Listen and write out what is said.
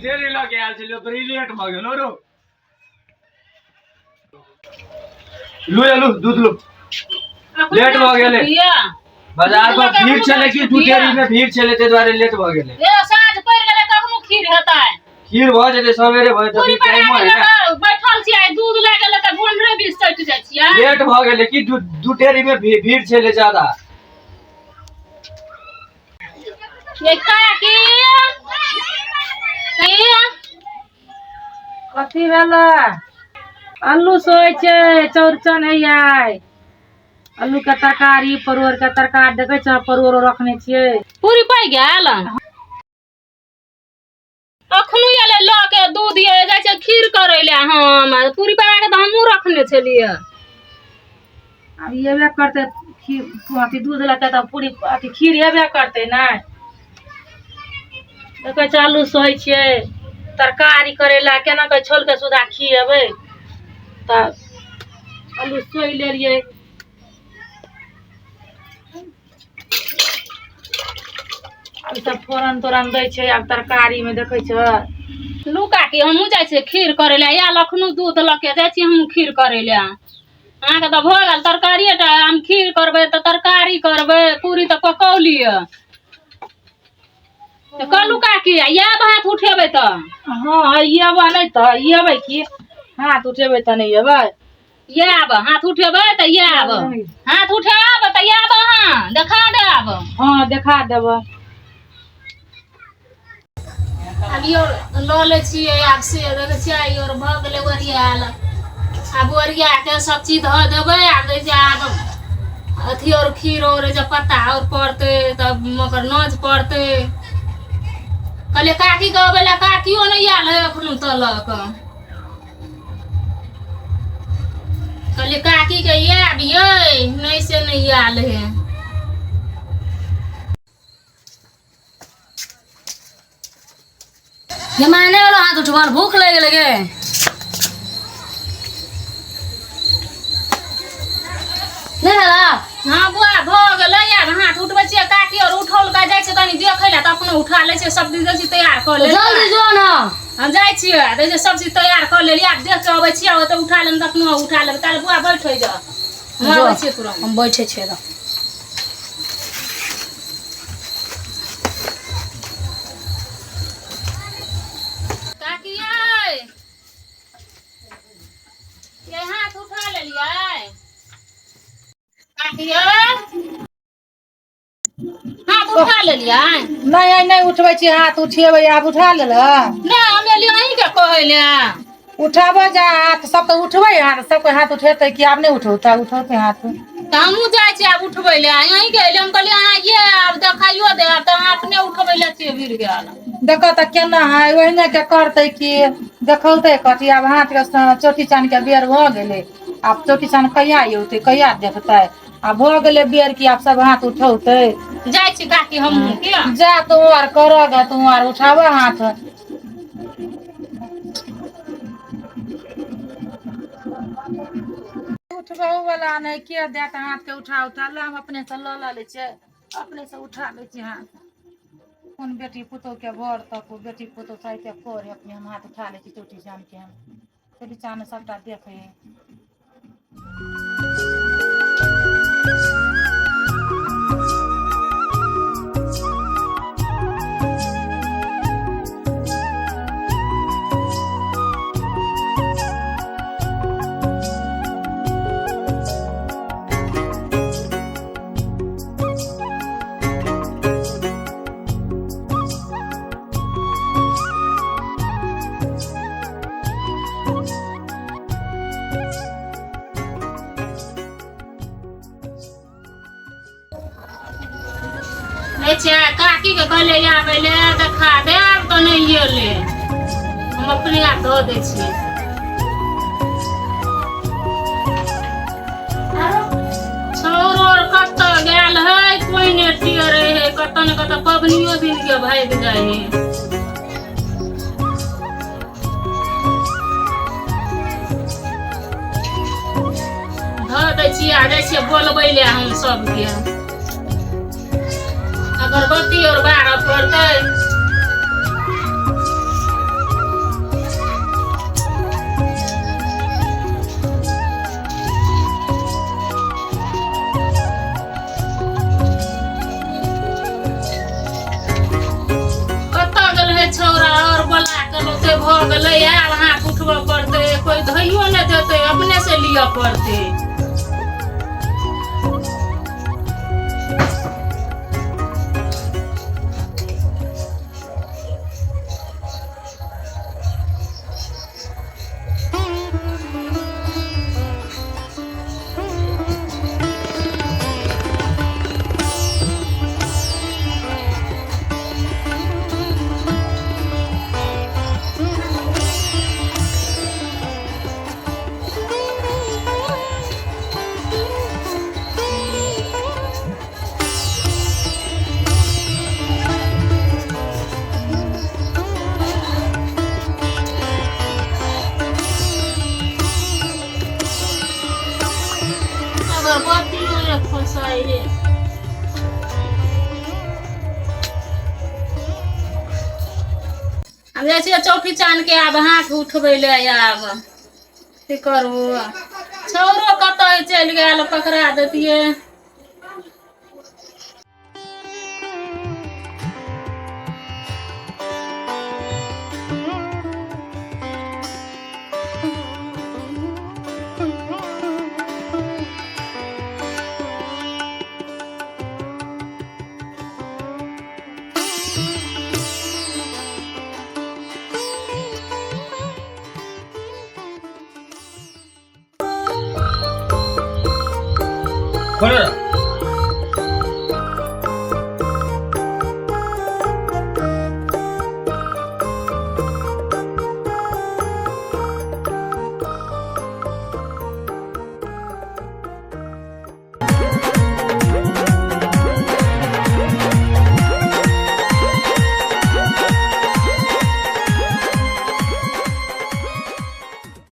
Dairy लगे oil छलियो बड़ी late भ गेलो रो लू दूध लू लेट भ गेले बाजार में भीड़ चले कि डेरी में भीड़ चले ते द्वारे लेट भ गेले ए साँझ पड़ गेले कखनो खीर हेतै खीर भ जेते सवेरे भ जेते टाइम है ना बैठल छी दूध ले गेले त गोंडरे बीस सट जाय छी लेट भ गेले कि दू डेरी में भीड़ चले ज्यादा ये काकी कथी भेल आलू सोई छै चौरचन है आइ आलू के तरकारी परोर के तरकारी देखे छ परोर रखने छियै पूरी पाइ गेल अखनो एले ल के दूध ये जाय छै खीर करे ले हम पूरी पाइ के त हमहु रखने छलिए अब येबे करते खीर अथी दूध लेते त पूरी अथी खीर हेबे करते नै देखे छ आलू सोई छियै तरकारी करेला केना के छोल के सुधा खिएबै त आलू सोई लेलिए अब सब फोरन तोरन दै छै अब तरकारी में देखे छ लुका के हमहु जाय छै खीर करे ले या लखनो दूध ल के जाय छी हमहु खीर करे ले अहाँ के त भ गेल तरकारी टा हम खीर करबै त तरकारी करबै पूरी त पकौलिए त कलू काकी या हाथ उठेबै त हां येबा नै त येबै की हाथ उठेबै त नै येबै याब हाथ उठेबै त याब हाथ उठाब त याब हां देखा देब हां देखा देब अब यो ल ले छियै आब से देखे छियै और भ गेलै ओरियाल अब ओरिया के सब चीज ध देबै आ दे जाब अथी और खीर और जे पत्ता और पड़ते तब मकर नोज पड़ते कहले काकी कहबे ला काकियो नै आयल है अखनो तलक कहले काकी के आब ये नै से नै आयल है ये माने वाला हाथ उठवार भूख लग गेल गे नै हला हां बुआ भ गेलै यार हाथ उठबै छियै काकी और उठौल का जाय छै तनी देखै ला त अपनो उठा लै छै सब्जी जल्दी तैयार कर ले जल्दी जो ना हम जाय छियै दे जे सब्जी तैयार कर लेली आब देख के अबै छियै त उठा लेम त अपनो उठा लेब काल बुआ बैठै जा हम आबै छियै तुरंत हम बैठे छियै त काकी आय ये हाथ उठा लेलियै काकी हाथ उठा लेलियै नै उठबै छी हाथ उठेबै आब उठा लेल नै हम एलियै अहीं के कहै ले उठाबो जा हाथ सब तो उठबै हाथ सब के हाथ उठेतै कि आब नै उठौता उठौते हाथ त हमहु जाय छी आब उठबै ले अहीं के हम कहलियै अहाँ ये आब देखाइयो दे आब त हाथ नै उठबै ले छियै भिड़ गेल देख त केना है ओहिने के करतै कि देखौतै कथी अब हाथ के चोटी चान के बेर भ गेलै अब चोटी चान कहिया औतै कहिया देखतै आ भ गेलै बेर कि आब सब हाथ उठौतै जाय छी काकी हमहु के जा तू आर करग तू आर उठाबा हाथ उठबहु वाला नहीं के देत हाथ के उठा ले हम अपने से ल ले छियै अपने से उठा ले छियै हाथ कौन बेटी पुतोह के बर तक बेटी पुतोह साइते कर अपने हम हाथ उठा ले छी चोटी चान के हम चोटी चान सबटा देखे काकी के कहले आबे ले देखा दे अब तो नहीं एले हम अपने आप धो दे छी छोरो कत गेल है कोई ने टियरे है कत न कत पबनियो दिन के भाग जाए है धो दे छी आ जाय छी बोलबै ले हम सब के अगरबत्ती और बारह पड़ते दिया पड़ते। अगरबत्ती में फंसाई है। अब जैसे चौकी चान के आब हाथ उठबे ले आब की करू। छौरो कत चल गया पकड़ा देतिए। खोलो ना।